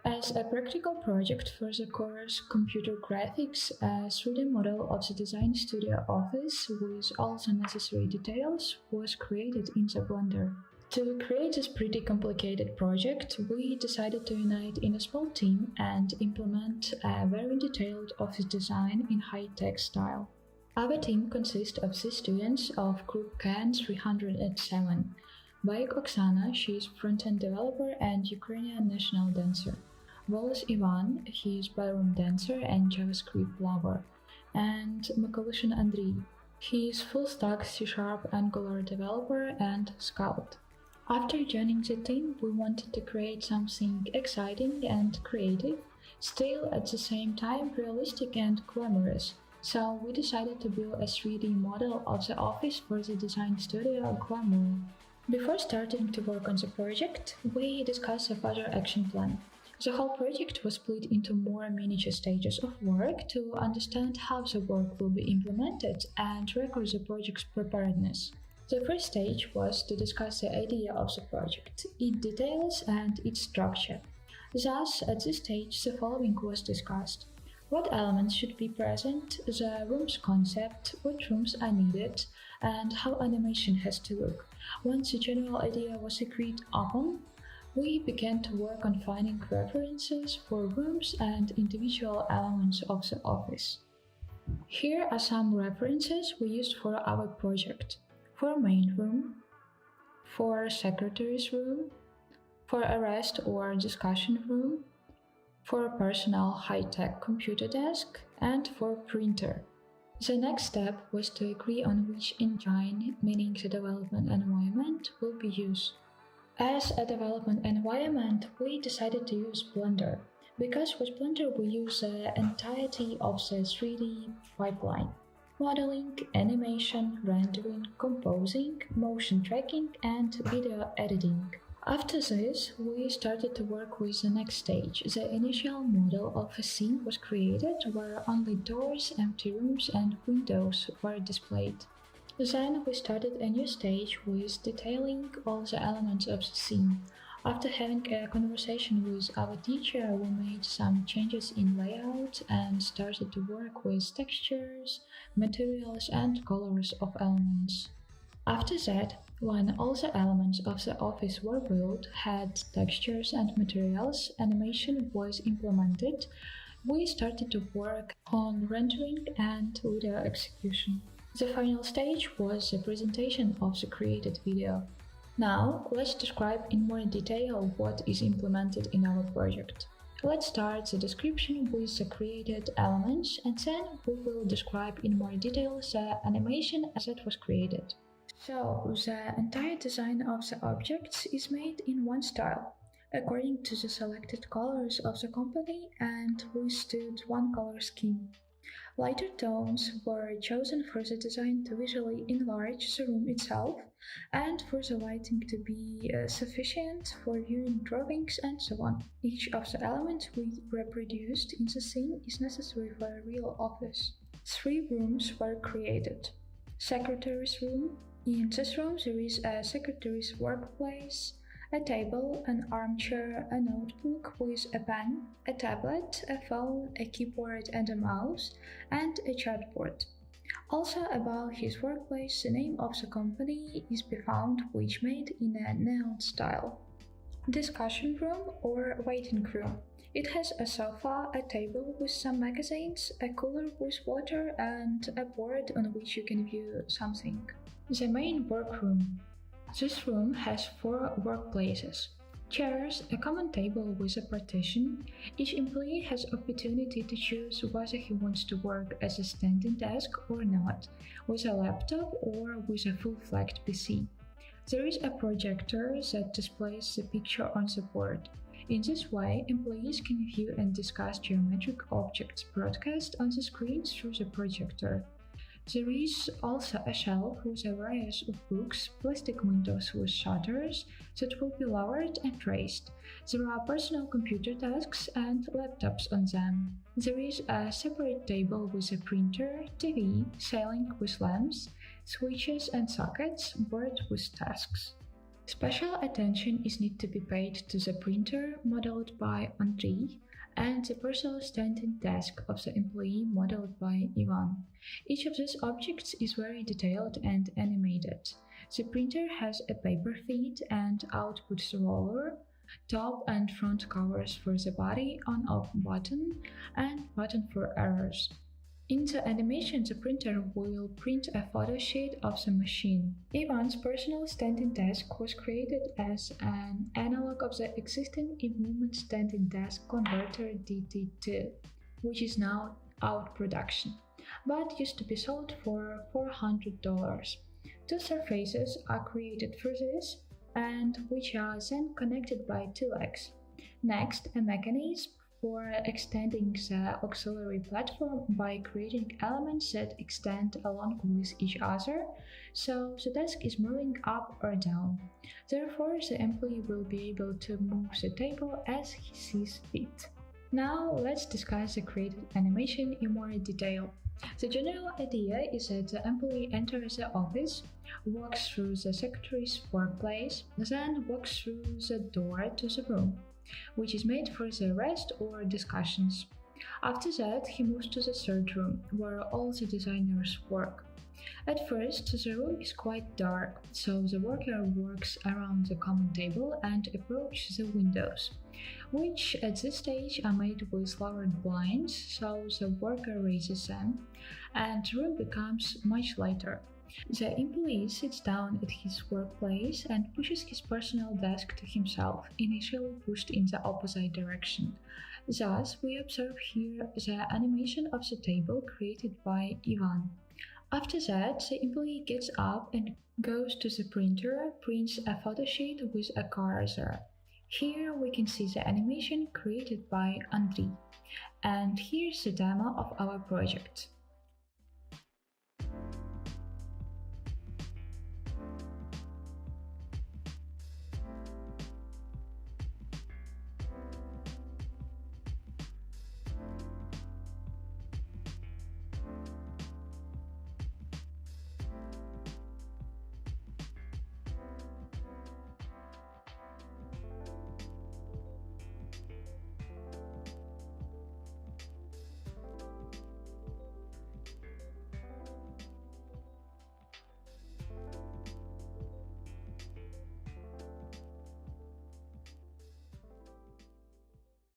As a practical project for the course Computer Graphics, a 3D model of the design studio office with all the necessary details was created in the Blender. To create this pretty complicated project, we decided to unite in a small team and implement a very detailed office design in high-tech style. Our team consists of 6 students of Group KAN 307. Baik Oksana, she is front-end developer and Ukrainian national dancer. Volos Ivan, he is ballroom dancer and JavaScript lover. And Mikolushin Andriy, he is full-stack C# Angular developer and scout. After joining the team, we wanted to create something exciting and creative, still at the same time realistic and glamorous. So we decided to build a 3D model of the office for the design studio Glamour. Before starting to work on the project, we discussed a further action plan. The whole project was split into more miniature stages of work to understand how the work will be implemented and record the project's preparedness. The first stage was to discuss the idea of the project, its details and its structure. Thus, at this stage, the following was discussed. What elements should be present, the room's concept, what rooms are needed, and how animation has to look. Once the general idea was agreed upon, we began to work on finding references for rooms and individual elements of the office. Here are some references we used for our project. For main room, for secretary's room, for a rest or discussion room, for a personal high-tech computer desk, and for printer. The next step was to agree on which engine, meaning the development environment, will be used. As a development environment, we decided to use Blender, because with Blender we use the entirety of the 3D pipeline. Modeling, animation, rendering, composing, motion tracking, and video editing. After this, we started to work with the next stage. The initial model of a scene was created where only doors, empty rooms, and windows were displayed. Then we started a new stage with detailing all the elements of the scene. After having a conversation with our teacher, we made some changes in layout and started to work with textures, materials, and colors of elements. After that, when all the elements of the office were built, had textures and materials, animation was implemented, we started to work on rendering and video execution. The final stage was the presentation of the created video. Now, let's describe in more detail what is implemented in our project. Let's start the description with the created elements, and then we will describe in more detail the animation as it was created. So, the entire design of the objects is made in one style, according to the selected colors of the company, and we stood one color scheme. Lighter tones were chosen for the design to visually enlarge the room itself and for the lighting to be sufficient for viewing drawings and so on. Each of the elements we reproduced in the scene is necessary for a real office. 3 rooms were created. Secretary's room. In this room there is a secretary's workplace, a table, an armchair, a notebook with a pen, a tablet, a phone, a keyboard and a mouse, and a chatbot. Also about his workplace, the name of the company is be found, which made in a neon style. Discussion room or waiting room. It has a sofa, a table with some magazines, a cooler with water, and a board on which you can view something. The main workroom. This room has 4 workplaces. Chairs, a common table with a partition. Each employee has opportunity to choose whether he wants to work as a standing desk or not, with a laptop or with a full-fledged PC. There is a projector that displays the picture on the board. In this way, employees can view and discuss geometric objects broadcast on the screen through the projector. There is also a shelf with a variety of books, plastic windows with shutters that will be lowered and raised. There are personal computer desks and laptops on them. There is a separate table with a printer, TV, ceiling with lamps, switches and sockets, board with tasks. Special attention is need to be paid to the printer modeled by Andrei and the personal standing desk of the employee modeled by Ivan. Each of these objects is very detailed and animated. The printer has a paper feed and output roller, top and front covers for the body, on-off button, and button for errors. In the animation, the printer will print a photo sheet of the machine. Ivan's personal standing desk was created as an analog of the existing in-movement standing desk converter DT2, which is now out of production, but used to be sold for $400. Two surfaces are created for this, and which are then connected by two legs. Next, a mechanism for extending the auxiliary platform by creating elements that extend along with each other, so the desk is moving up or down. Therefore, the employee will be able to move the table as he sees fit. Now, let's discuss the created animation in more detail. The general idea is that the employee enters the office, walks through the secretary's workplace, then walks through the door to the room, which is made for the rest or discussions. After that, he moves to the third room, where all the designers work. At first, the room is quite dark, so the worker works around the common table and approaches the windows, which at this stage are made with lowered blinds, so the worker raises them, and the room becomes much lighter. The employee sits down at his workplace and pushes his personal desk to himself, initially pushed in the opposite direction. Thus, we observe here the animation of the table created by Ivan. After that, the employee gets up and goes to the printer, prints a photo sheet with a cursor. Here we can see the animation created by Andrei. And here's the demo of our project.